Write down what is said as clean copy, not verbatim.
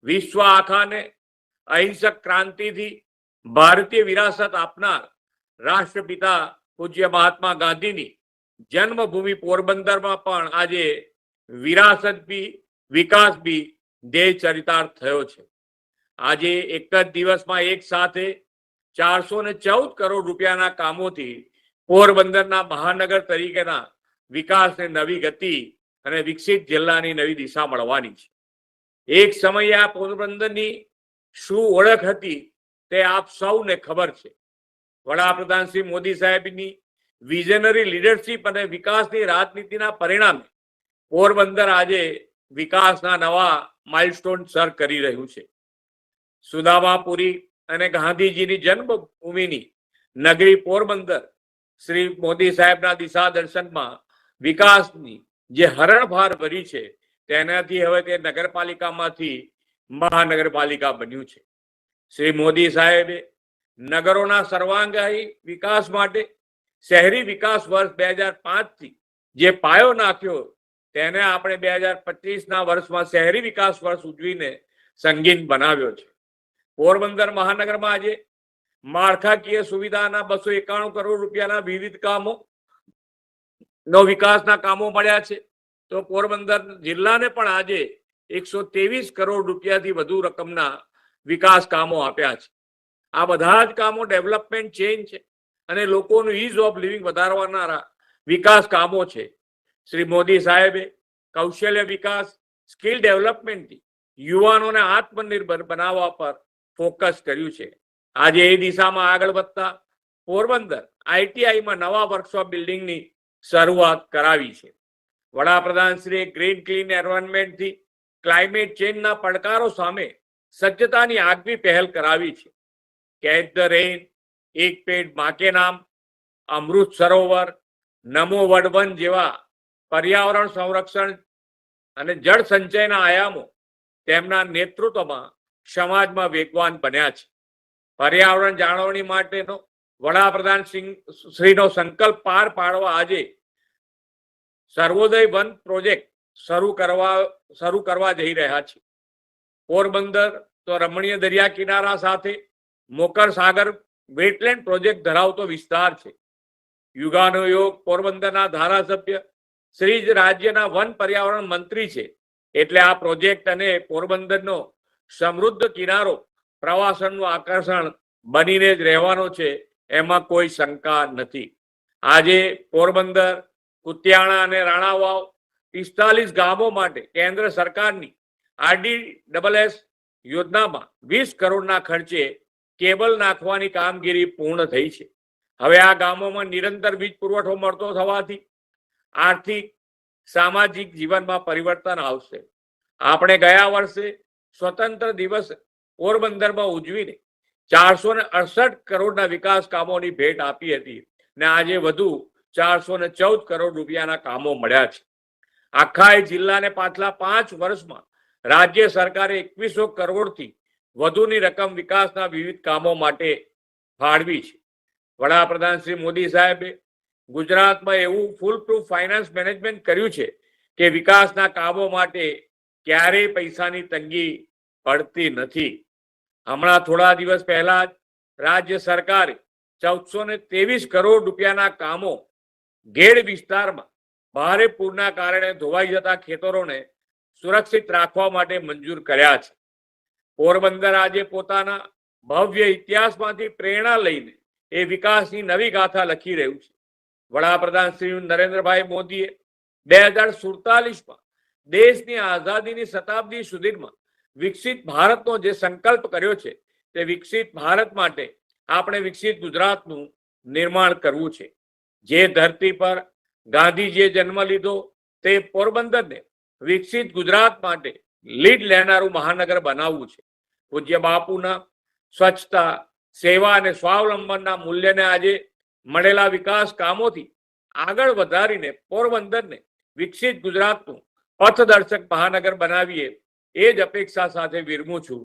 વિશ્વ આખાને અહિંસક ક્રાંતિથી ભારતીય વિરાસત આપનાર રાષ્ટ્રપિતા પૂજ્ય મહાત્મા ગાંધીની જન્મભૂમિ પોરબંદરમાં પણ આજે વિરાસત બી વિકાસ બી ધ્યેય ચરિતાર્થ થયો છે। આજે એક જ દિવસમાં એક સાથે 414 કરોડ રૂપિયાના કામોથી પોરબંદરના મહાનગર તરીકેના વિકાસને નવી ગતિ અને વિકસિત જિલ્લાની નવી દિશા મળવાની છે। એક સમયે આ પોરબંદરની શું ઓળખ હતી તે આપ સૌને ખબર છે। વડાપ્રધાન શ્રી મોદી સાહેબની વિઝનરી લીડરશિપ અને વિકાસની રાજનીતિના પરિણામે પોરબંદર આજે વિકાસના નવા માઇલસ્ટોન સર કરી રહ્યું છે। સુદામાપુરી અને ગાંધીજીની જન્મભૂમિની નગરી પોરબંદર શ્રી મોદી સાહેબના દિશા દર્શનમાં વિકાસની જે હરણફાળ ભરી છે તેનાથી હવે તે નગરપાલિકામાંથી મહાનગરપાલિકા બન્યું છે। શ્રી મોદી સાહેબે નગરોના સર્વાંગી વિકાસ માટે શહેરી વિકાસ વર્ષ 2005 થી જે પાયો નાખ્યો તેને આપણે 2025ના વર્ષમાં શહેરી વિકાસ વર્ષ ઉજવીને સંગીન બનાવ્યો છે। પોરબંદર મહાનગરમાં આજે માળખાકીય સુવિધાના 291 કરોડ રૂપિયાના વિવિધ કામો વિકાસના કામો મળ્યા છે। તો પોરબંદર જિલ્લાને પણ આજે 123 કરોડ રૂપિયાથી વધુ રકમના વિકાસ કામો આપ્યા છે। આ બધા જ કામો ડેવલપમેન્ટ ચેન્જ છે અને લોકોનું ઇઝ ઓફ લિવિંગ વધારવાના વિકાસ કામો છે। શ્રી મોદી સાહેબે કૌશલ્ય વિકાસ સ્કિલ ડેવલપમેન્ટથી યુવાનોને આત્મનિર્ભર બનાવવા પર ફોકસ કર્યું છે। આજે એ દિશામાં આગળ વધતા પોરબંદર આઈટીઆઈમાં નવા વર્કશોપ બિલ્ડિંગની શરૂઆત કરાવી છે। વડાપ્રધાન શ્રી ગ્રીન ક્લીન એન્વાયરમેન્ટથી ક્લાઇમેટ ચેન્જના પડકારો સામે સજ્જતાની આગવી પહેલ કરાવી છે। કેચ ધ રેઇન, એક પેડ માં કે નામ, અમૃત સરોવર, નમો વડવન જેવા પર્યાવરણ સંરક્ષણ અને જળ સંચયના આયામો તેમના નેતૃત્વમાં સમાજમાં વેગવાન બન્યા છે। પર્યાવરણ જાળવણી માટેનો વડાપ્રધાન શ્રીનો સંકલ્પ પાર પાડવા આજે સર્વોદય વન પ્રોજેક્ટ શરૂ કરવા જઈ રહ્યા છે। પોરબંદર તો રમણીય દરિયા કિનારા સાથે મોકર સાગર વેટલેન્ડ પ્રોજેક્ટ ધરાવતો વિસ્તાર છે। યુગાનુયોગ પોરબંદરના ધારાસભ્ય શ્રી જ રાજ્યના વન પર્યાવરણ મંત્રી છે એટલે આ પ્રોજેક્ટ અને પોરબંદરનો સમૃદ્ધ કિનારો પ્રવાસનનું આકર્ષણ બનીને જ રહેવાનો છે, એમાં કોઈ શંકા નથી। આજે પોરબંદર, કુતિયાણા અને રાણાવાવ 45 ગામો માટે કેન્દ્ર સરકારની RDSS યોજનામાં 20 કરોડના ખર્ચે કેબલ નાખવાની કામગીરી પૂર્ણ થઈ છે। હવે આ ગામોમાં નિરંતર વીજ પુરવઠો મળતો થવાથી આર્થિક સામાજિક જીવનમાં પરિવર્તન આવશે। આપણે ગયા વર્ષે સ્વતંત્ર દિવસ પોરબંદરમાં ઉજવીને 468 કરોડના વિકાસ કામોની ભેટ આપી હતી ને આજે વધુ 414 કરોડ રૂપિયાના કામો મળ્યા છે। આખા જિલ્લાને પાછલા 5 વર્ષમાં રાજ્ય સરકારે 2100 કરોડથી વધુની રકમ વિકાસના વિવિધ કામો માટે ફાળવી છે। વડાપ્રધાન શ્રી મોદી સાહેબે ગુજરાતમાં એવું ફૂલ પ્રૂફ ફાઇનાન્સ મેનેજમેન્ટ કર્યું છે કે વિકાસના કામો માટે ક્યારેય પૈસાની તંગી પડતી નથી। હમણાં થોડા દિવસ પહેલા જ રાજ્ય સરકારે 1423 કરોડ રૂપિયાના કામો ગેડ વિસ્તારમાં ભારે પૂરના કારણે ધોવાઈ જતા ખેતરોને સુરક્ષિત રાખવા માટે મંજૂર કર્યા છે। પોરબંદર આજે પોતાના ભવ્ય ઇતિહાસમાંથી પ્રેરણા લઈને એ વિકાસની નવી ગાથા લખી રહ્યું છે। વડાપ્રધાન શ્રી નરેન્દ્રભાઈ મોદીએ 2047માં દેશની આઝાદીની શતાબ્દી સુધીમાં વિકસિત ભારતનો જે સંકલ્પ કર્યો છે તે વિકસિત ભારત માટે આપણે વિકસિત ગુજરાતનું નિર્માણ કરવું છે। જે ધરતી પર ગાંધીજીએ જન્મ લીધો તે પોરબંદરને વિકસિત ગુજરાત માટે લીડ લેનારું મહાનગર બનાવવું છે। પૂજ્ય બાપુના સ્વચ્છતા, સેવા અને સ્વાવલંબનના મૂલ્યને આજે મળેલા વિકાસ કામોથી આગળ વધારીને પોરબંદરને વિકસિત ગુજરાતનું પથદર્શક મહાનગર બનાવીએ એ જ અપેક્ષા સાથે વિરમું છું।